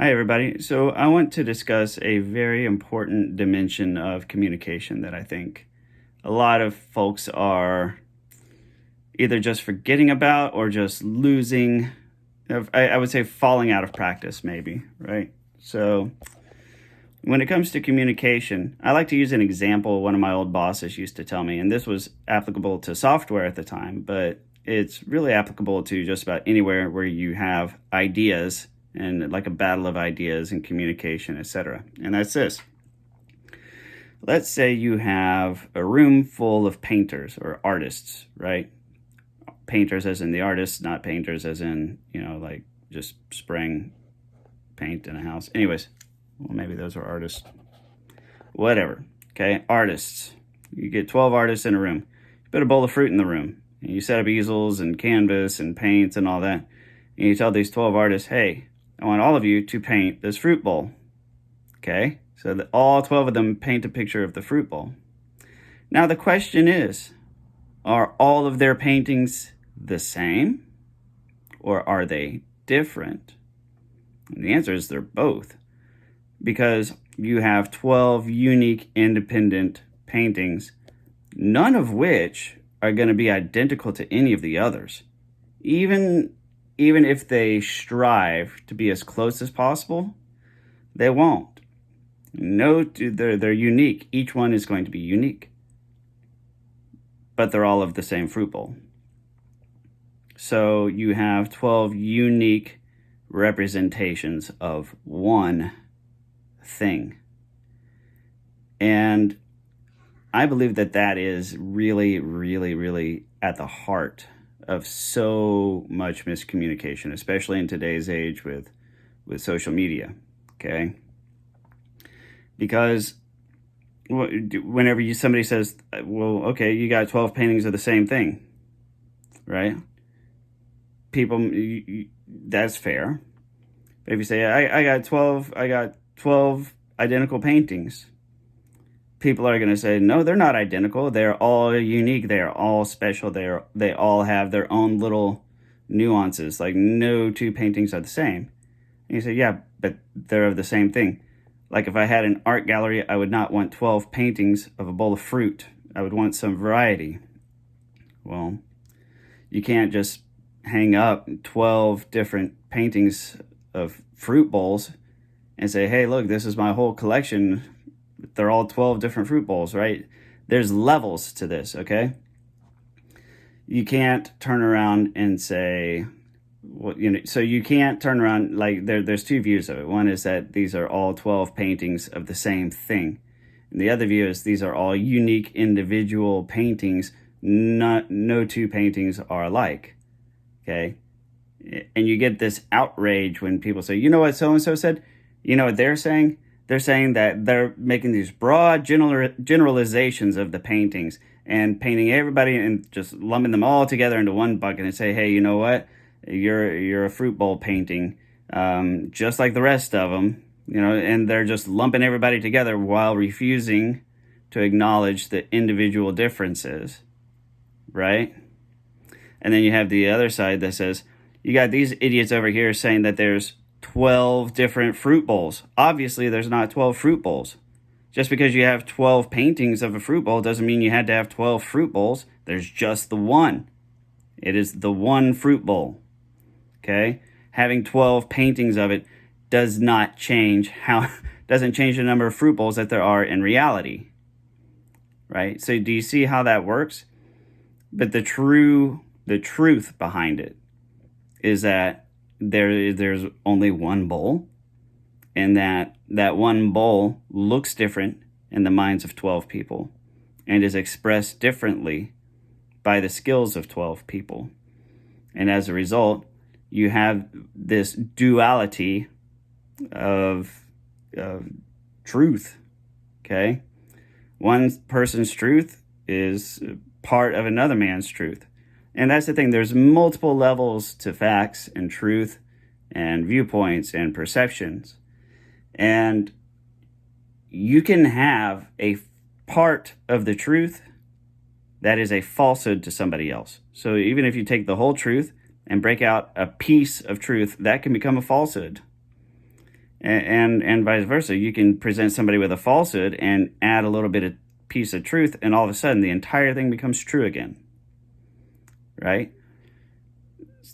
Hi, everybody. So, I want to discuss a very important dimension of communication that I think a lot of folks are either just forgetting about or just losing. I would say falling out of practice, maybe, right? So, when it comes to communication, I like to use an example one of my old bosses used to tell me, and this was applicable to software at the time, but it's really applicable to just about anywhere where you have ideas and like a battle of ideas and communication, etc. And that's this. Let's say you have a room full of painters or artists, right? Painters as in the artists, not painters as in, like just spraying paint in a house. Anyways, well, maybe those are artists. Whatever. Okay, artists. You get 12 artists in a room. You put a bowl of fruit in the room. And you set up easels and canvas and paints and all that. And you tell these 12 artists, hey, I want all of you to paint this fruit bowl. Okay, so that all 12 of them paint a picture of the fruit bowl. Now the question is, are all of their paintings the same? Or are they different? And the answer is they're both. Because you have 12 unique independent paintings, none of which are going to be identical to any of the others. Even if they strive to be as close as possible, they won't. No, they're unique. Each one is going to be unique. But they're all of the same fruit bowl. So you have 12 unique representations of one thing. And I believe that is really, really, really at the heart of so much miscommunication, especially in today's age with social media, okay? Because whenever somebody says, well, okay, you got 12 paintings of the same thing, right? People, that's fair. But if you say, I got 12 identical paintings, people are going to say, no, they're not identical. They're all unique. They are all special. They all have their own little nuances. Like no two paintings are the same. And you say, yeah, but they're of the same thing. Like if I had an art gallery, I would not want 12 paintings of a bowl of fruit. I would want some variety. Well, you can't just hang up 12 different paintings of fruit bowls and say, hey, look, this is my whole collection. They're all 12 different fruit bowls, right? There's levels to this, okay? You can't turn around and say, well, so you can't turn around, like there's two views of it. One is that these are all 12 paintings of the same thing. And the other view is these are all unique individual paintings. No two paintings are alike, okay? And you get this outrage when people say, you know what so-and-so said? You know what they're saying? They're saying that they're making these broad generalizations of the paintings and painting everybody and just lumping them all together into one bucket and say, hey, you know what? You're a fruit bowl painting, just like the rest of them, and they're just lumping everybody together while refusing to acknowledge the individual differences, right? And then you have the other side that says, you got these idiots over here saying that there's 12 different fruit bowls. Obviously, there's not 12 fruit bowls. Just because you have 12 paintings of a fruit bowl doesn't mean you had to have 12 fruit bowls. There's just the one. It is the one fruit bowl. Okay? Having 12 paintings of it doesn't change the number of fruit bowls that there are in reality. Right? So do you see how that works? But the truth behind it is that there's only one bowl, and that one bowl looks different in the minds of 12 people and is expressed differently by the skills of 12 people. And as a result, you have this duality of truth, okay? One person's truth is part of another man's truth. And that's the thing. There's multiple levels to facts and truth and viewpoints and perceptions. And you can have a part of the truth that is a falsehood to somebody else. So even if you take the whole truth and break out a piece of truth, that can become a falsehood. and vice versa. You can present somebody with a falsehood and add a little bit of piece of truth, and all of a sudden the entire thing becomes true again, right?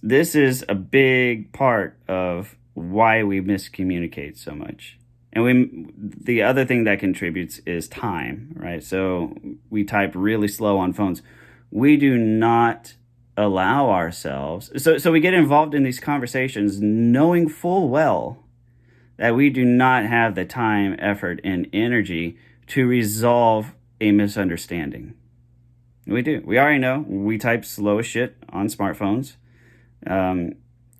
This is a big part of why we miscommunicate so much. And the other thing that contributes is time, right? So we type really slow on phones. We do not allow ourselves. So we get involved in these conversations knowing full well that we do not have the time, effort, and energy to resolve a misunderstanding. We do. We already know. We type slow as shit on smartphones.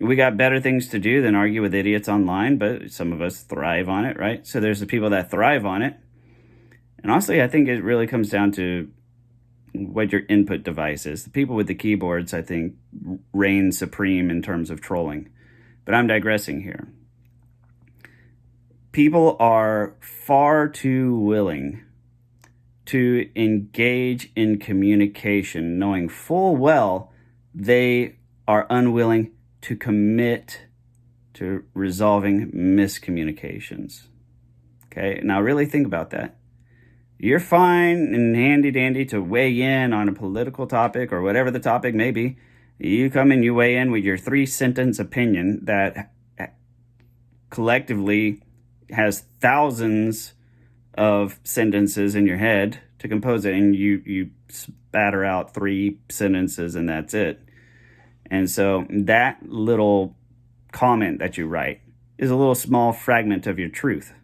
We got better things to do than argue with idiots online, but some of us thrive on it, right? So there's the people that thrive on it. And honestly, I think it really comes down to what your input device is. The people with the keyboards, I think, reign supreme in terms of trolling. But I'm digressing here. People are far too willing to engage in communication, knowing full well they are unwilling to commit to resolving miscommunications. Okay, now really think about that. You're fine and handy dandy to weigh in on a political topic or whatever the topic may be. You come and you weigh in with your 3-sentence opinion that collectively has thousands of sentences in your head to compose it, and you spatter out 3 sentences and that's it. And so that little comment that you write is a little small fragment of your truth.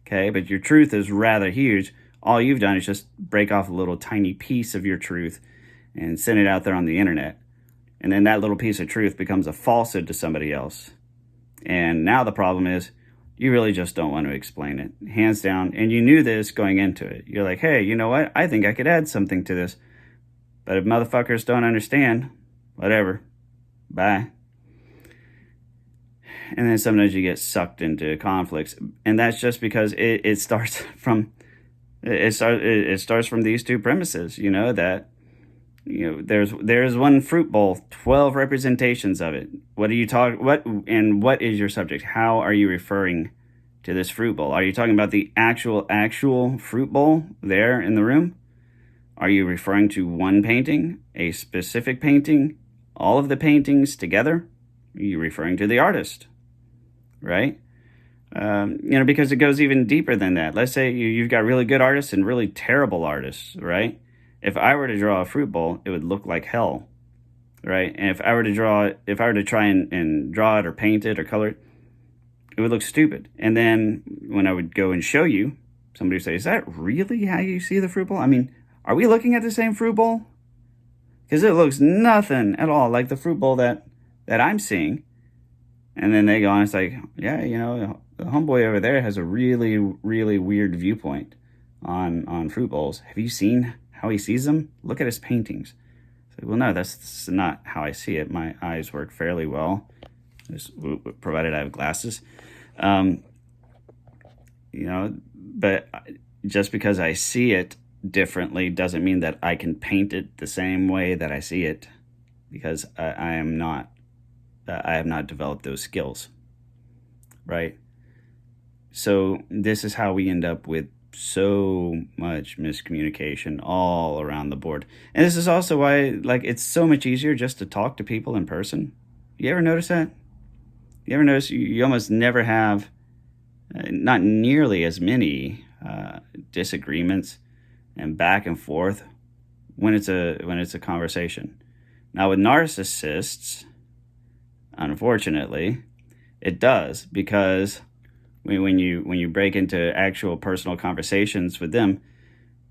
Okay, but your truth is rather huge. All you've done is just break off a little tiny piece of your truth and send it out there on the internet. And then that little piece of truth becomes a falsehood to somebody else. And now the problem is you really just don't want to explain it, hands down. And you knew this going into it. You're like, hey, you know what? I think I could add something to this. But if motherfuckers don't understand, whatever, bye. And then sometimes you get sucked into conflicts. And that's just because it starts from these two premises, that there's one fruit bowl, 12 representations of it. What is your subject? How are you referring to this fruit bowl? Are you talking about the actual fruit bowl there in the room? Are you referring to one painting, a specific painting, all of the paintings together? Are you referring to the artist, right? Because it goes even deeper than that. Let's say you've got really good artists and really terrible artists, right? If I were to draw a fruit bowl, it would look like hell, right? And if I were to try and draw it or paint it or color it, it would look stupid. And then when I would go and show you, somebody would say, is that really how you see the fruit bowl? I mean, are we looking at the same fruit bowl? Because it looks nothing at all like the fruit bowl that I'm seeing. And then they go on, it's like, yeah, the homeboy over there has a really, really weird viewpoint on fruit bowls. Have you seen how he sees them? Look at his paintings. So, well, no, that's not how I see it. My eyes work fairly well, provided I have glasses. But just because I see it differently doesn't mean that I can paint it the same way that I see it, because I have not developed those skills, right? So this is how we end up with so much miscommunication all around the board. And this is also why, it's so much easier just to talk to people in person. You ever notice that? You ever notice you almost never have, not nearly as many disagreements and back and forth when it's a conversation. Now with narcissists, unfortunately, it does, because when you break into actual personal conversations with them,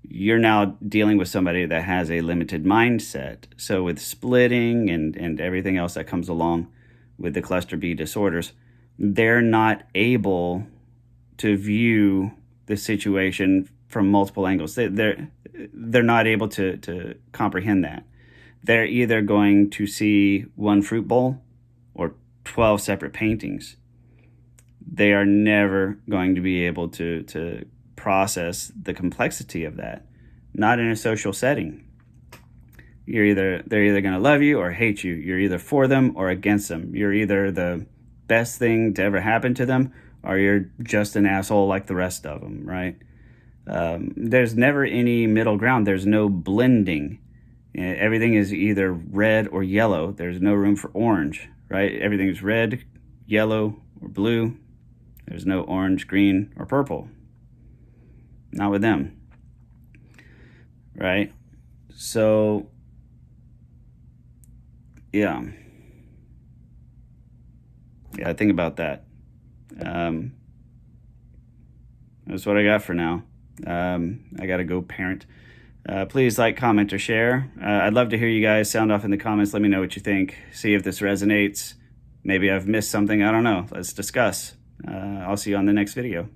you're now dealing with somebody that has a limited mindset. So with splitting and everything else that comes along with the cluster B disorders, they're not able to view the situation from multiple angles. They're not able to comprehend that. They're either going to see one fruit bowl or 12 separate paintings. They are never going to be able to process the complexity of that. Not in a social setting. They're either going to love you or hate you. You're either for them or against them. You're either the best thing to ever happen to them, or you're just an asshole like the rest of them, right? There's never any middle ground. There's no blending. Everything is either red or yellow. There's no room for orange, right? Everything's red, yellow, or blue. There's no orange, green, or purple. Not with them, right? So, yeah. Yeah, think about that. That's what I got for now. I got to go parent. Please like, comment, or share. I'd love to hear you guys sound off in the comments. Let me know what you think. See if this resonates. Maybe I've missed something. I don't know. Let's discuss. I'll see you on the next video.